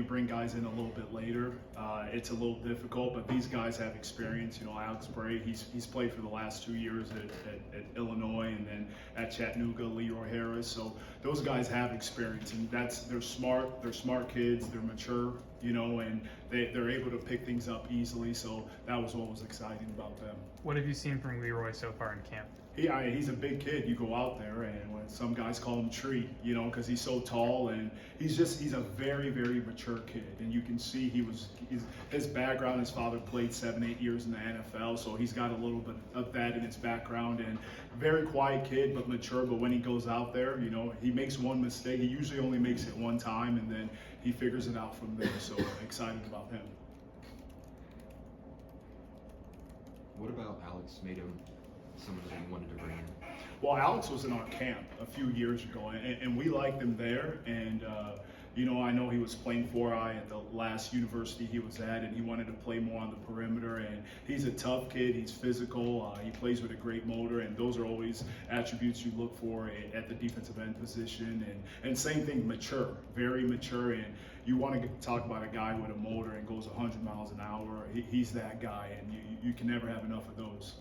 We bring guys in a little bit later. It's a little difficult, but these guys have experience. You know, Alex Bray, he's played for the last 2 years at Illinois, and then at Chattanooga, Leroy Harris. So those guys have experience, and they're smart. They're smart kids. They're mature. You know, and they're able to pick things up easily. So that was what was exciting about them. What have you seen from Leroy so far in camp? He's a big kid. You go out there, and when some guys call him Tree, you know, because he's so tall, and he's a very, very mature kid. And you can see his background. His father played 7-8 years in the NFL, so he's got a little bit of that in his background. And very quiet kid, but mature. But when he goes out there, you know, he makes one mistake. He usually only makes it one time, and then he figures it out from there. So excited about him. What about Alex made him someone that you wanted to bring in? Well, Alex was in our camp a few years ago, and we liked him there. And you know, I know he was playing 4I at the last university he was at, and he wanted to play more on the perimeter. And he's a tough kid. He's physical. He plays with a great motor, and those are always attributes you look for at the defensive end position. And same thing, mature, very mature. And you want to talk about a guy with a motor and goes 100 miles an hour. He's that guy, and you can never have enough of those.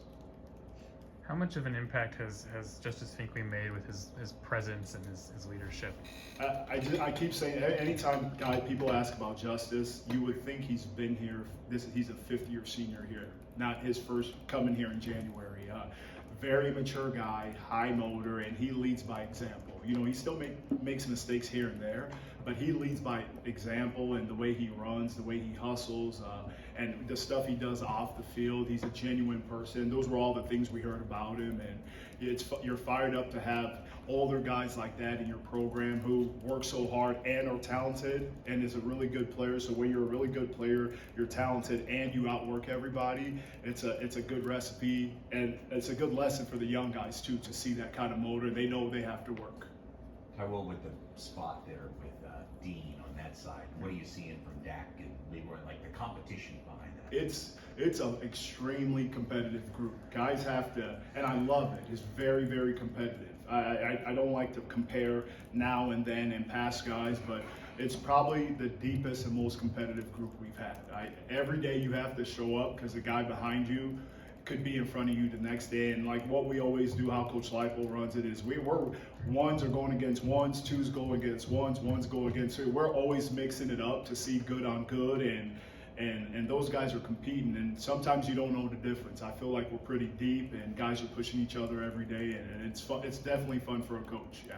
How much of an impact has Justice Finkley made with his presence and his leadership? I keep saying, anytime people ask about Justice, you would think he's been here. He's a fifth-year senior here, not his first coming here in January. Very mature guy, high motor, and he leads by example. You know, he still makes mistakes here and there, but he leads by example, and the way he runs, the way he hustles, and the stuff he does off the field. He's a genuine person. Those were all the things we heard about him, and you're fired up to have older guys like that in your program who work so hard and are talented and is a really good player. So when you're a really good player, you're talented and you outwork everybody, it's a good recipe, and it's a good lesson for the young guys too, to see that kind of motor. They know they have to work. Taiwo, with the spot there with Dean on that side, what are you seeing from Dak and Leroy, like the competition behind that? It's an extremely competitive group. Guys have to, and I love it. It's very, very competitive. I don't like to compare now and then and past guys, but it's probably the deepest and most competitive group we've had. Every day you have to show up because the guy behind you could be in front of you the next day. And like what we always do, how Coach Leipold runs it, is we're ones are going against ones, twos go against ones go against two. We're always mixing it up to see good on good, and those guys are competing, and sometimes you don't know the difference. I feel like we're pretty deep, and guys are pushing each other every day, and it's fun. It's definitely fun for a coach. Yeah.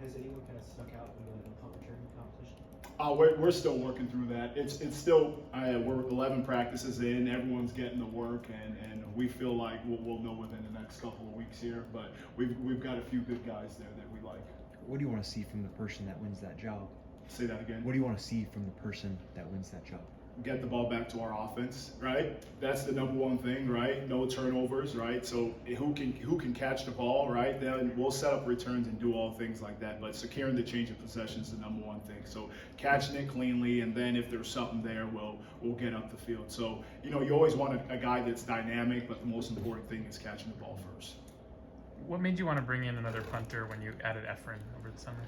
Has anyone kind of stuck out in the punt return competition? We're still working through that. It's still we're 11 practices in. Everyone's getting the work, and we feel like we'll know within the next couple of weeks here. But we've got a few good guys there that we like. What do you want to see from the person that wins that job? Say that again. What do you want to see from the person that wins that job? Get the ball back to our offense, right? That's the number one thing, right? No turnovers, right? So who can catch the ball, right? Then we'll set up returns and do all things like that. But securing the change of possession is the number one thing. So catching it cleanly, and then if there's something there, we'll get up the field. So you know, you always want a guy that's dynamic, but the most important thing is catching the ball first. What made you want to bring in another punter when you added Efren over the summer?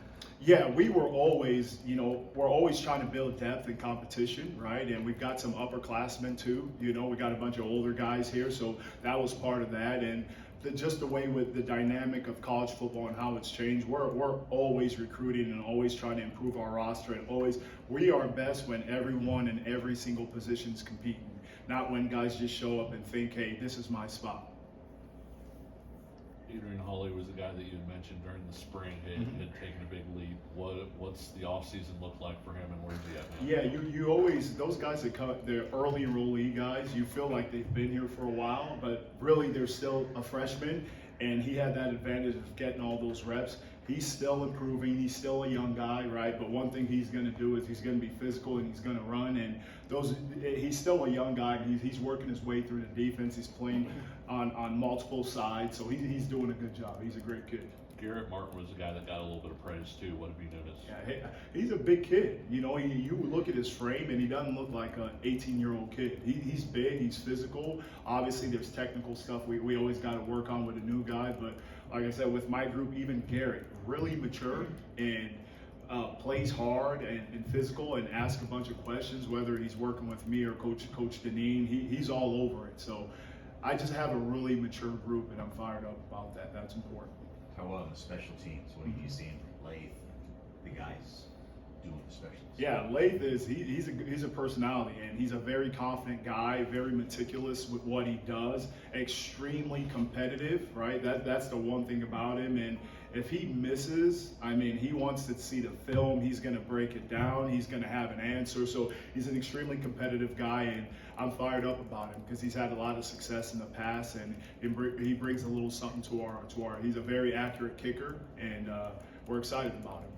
Yeah, we were always, you know, we're always trying to build depth and competition, right? And we've got some upperclassmen too. You know, we got a bunch of older guys here, so that was part of that. And just the way with the dynamic of college football and how it's changed, we're always recruiting and always trying to improve our roster, and we are best when everyone in every single position is competing, not when guys just show up and think, hey, this is my spot. Adrian Hawley was the guy that you had mentioned during the spring had taken a big leap. What's the offseason look like for him, and where's he at now? Yeah, you always, those guys that come, the early enrollee guys, you feel like they've been here for a while, but really they're still a freshman, and he had that advantage of getting all those reps. He's still improving. He's still a young guy, right? But one thing he's going to do is he's going to be physical and he's going to run. And he's still a young guy. He's working his way through the defense. He's playing on multiple sides, so he's doing a good job. He's a great kid. Garrett Martin was the guy that got a little bit of praise too. What have you noticed? Yeah, he's a big kid. You know, you look at his frame and he doesn't look like an 18-year-old kid. He's big, he's physical. Obviously, there's technical stuff we always got to work on with a new guy. But like I said, with my group, even Garrett, really mature and plays hard and physical and asks a bunch of questions, whether he's working with me or Coach Deneen. He's all over it. So I just have a really mature group, and I'm fired up about that. That's important. How about on the special teams? What did you see from Lath, the guys doing the specials? Yeah, Lath he's a personality, and he's a very confident guy, very meticulous with what he does, extremely competitive, right? That's the one thing about him. And if he misses, I mean, he wants to see the film. He's going to break it down. He's going to have an answer. So he's an extremely competitive guy, and I'm fired up about him because he's had a lot of success in the past, and he brings a little something to our. He's a very accurate kicker, and we're excited about him.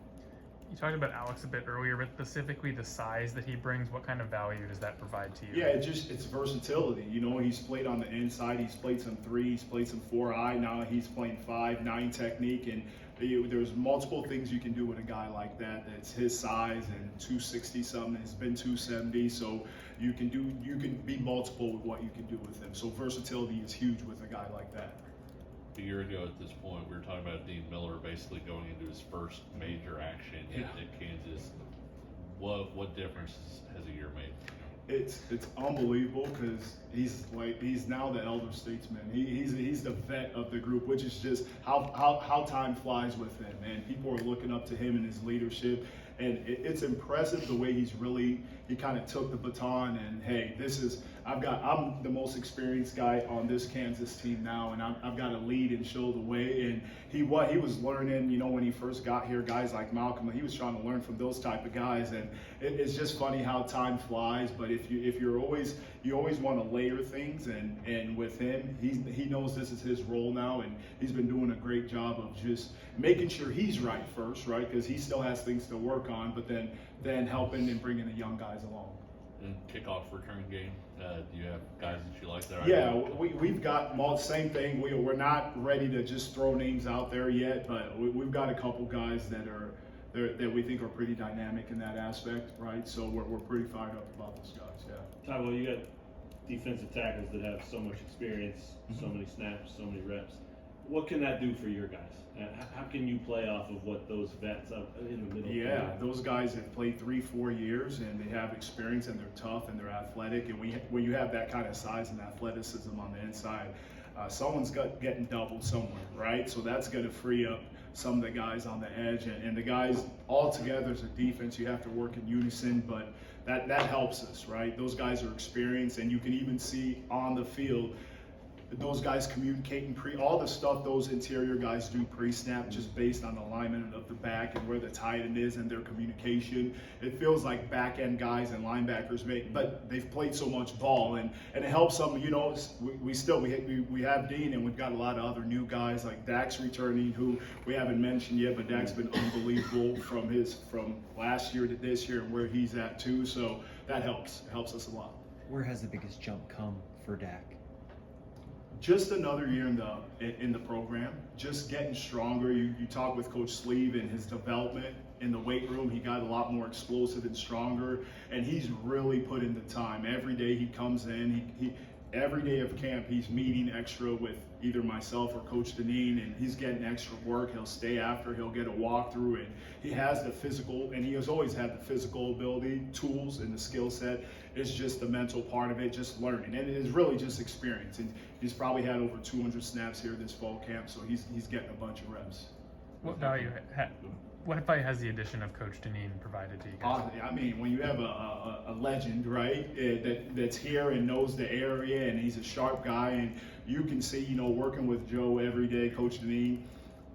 You talked about Alex a bit earlier, but specifically the size that he brings, what kind of value does that provide to you? Yeah, it's versatility. You know, he's played on the inside. He's played some 3. He's played some 4-eye. Now he's playing 5-9 technique, and there's multiple things you can do with a guy like that. That's his size and 260 something. It's been 270, so you can be multiple with what you can do with him. So versatility is huge with a guy like that. A year ago at this point, we were talking about Dean Miller basically going into his first major action at Kansas. What difference has a year made? It's unbelievable because he's now the elder statesman. He's the vet of the group, which is just how time flies with him, and people are looking up to him and his leadership. And it's impressive the way he kind of took the baton and, hey, I'm the most experienced guy on this Kansas team now, and I've got to lead and show the way. And he was learning, you know, when he first got here, guys like Malcolm, he was trying to learn from those type of guys. And it's just funny how time flies. But if you always want to layer things, and with him, he knows this is his role now, and he's been doing a great job of just making sure he's right first, right? Because he still has things to work on, but then helping and bringing the young guys along. And kickoff return game, do you have guys that you like there? Yeah, we've got same thing. We're not ready to just throw names out there yet, but we've got a couple guys that we think are pretty dynamic in that aspect, right? So we're pretty fired up about those guys. Yeah. Taiwo, you got defensive tackles that have so much experience, so many snaps, so many reps. What can that do for your guys? How can you play off of what those vets up in the middle? Yeah, those guys have played 3-4 years, and they have experience, and they're tough, and they're athletic. And when you have that kind of size and athleticism on the inside, someone's getting doubled somewhere, right? So that's going to free up some of the guys on the edge, and the guys all together as a defense. You have to work in unison, but that helps us, right? Those guys are experienced, and you can even see on the field those guys communicating all the stuff those interior guys do pre-snap, just based on the alignment of the back and where the tight end is and their communication. It feels like back end guys and linebackers but they've played so much ball, and it helps them. You know, we have Dean, and we've got a lot of other new guys like Dak's returning, who we haven't mentioned yet, but Dak's been unbelievable from last year to this year and where he's at too. So that helps us a lot. Where has the biggest jump come for Dak? Just another year in the program, just getting stronger. You talk with Coach Sleeve and his development in the weight room. He got a lot more explosive and stronger, and he's really put in the time. Every day he comes in, every day of camp, he's meeting extra with either myself or Coach Deneen, and he's getting extra work. He'll stay after, he'll get a walkthrough, and he has the physical, and he has always had the physical ability, tools, and the skill set. It's just the mental part of it, just learning, and it is really just experience. And he's probably had over 200 snaps here this fall camp, so he's getting a bunch of reps. What value has the addition of Coach Deneen provided to you guys? I mean, when you have a legend, right, that's here and knows the area, and he's a sharp guy, and you can see, you know, working with Joe every day, Coach Deneen,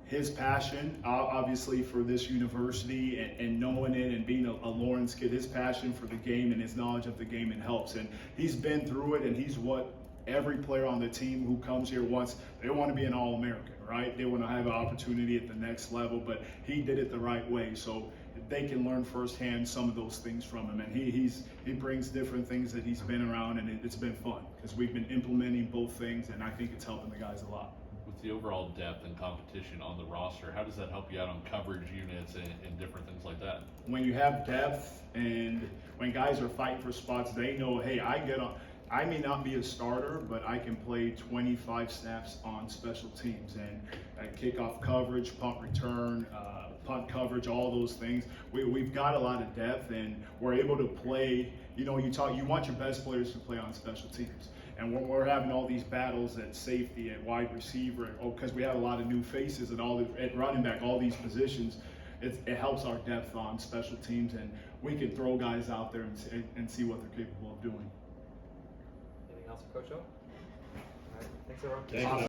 his passion, obviously, for this university and knowing it and being a Lawrence kid, his passion for the game and his knowledge of the game, it helps. And he's been through it, and he's what every player on the team who comes here wants. They want to be an All-American, right? They want to have an opportunity at the next level, but he did it the right way. So they can learn firsthand some of those things from him. And he brings different things that he's been around, and it's been fun because we've been implementing both things, and I think it's helping the guys a lot. With the overall depth and competition on the roster, how does that help you out on coverage units and different things like that? When you have depth and when guys are fighting for spots, they know, hey, I may not be a starter, but I can play 25 snaps on special teams and kickoff coverage, punt return, punt coverage, all those things. We've got a lot of depth, and we're able to play. You want your best players to play on special teams. And when we're having all these battles at safety, at wide receiver, because we have a lot of new faces at running back, all these positions, it helps our depth on special teams, and we can throw guys out there and see what they're capable of doing. Anything else for Coach O? All right, thanks everyone. Thank you.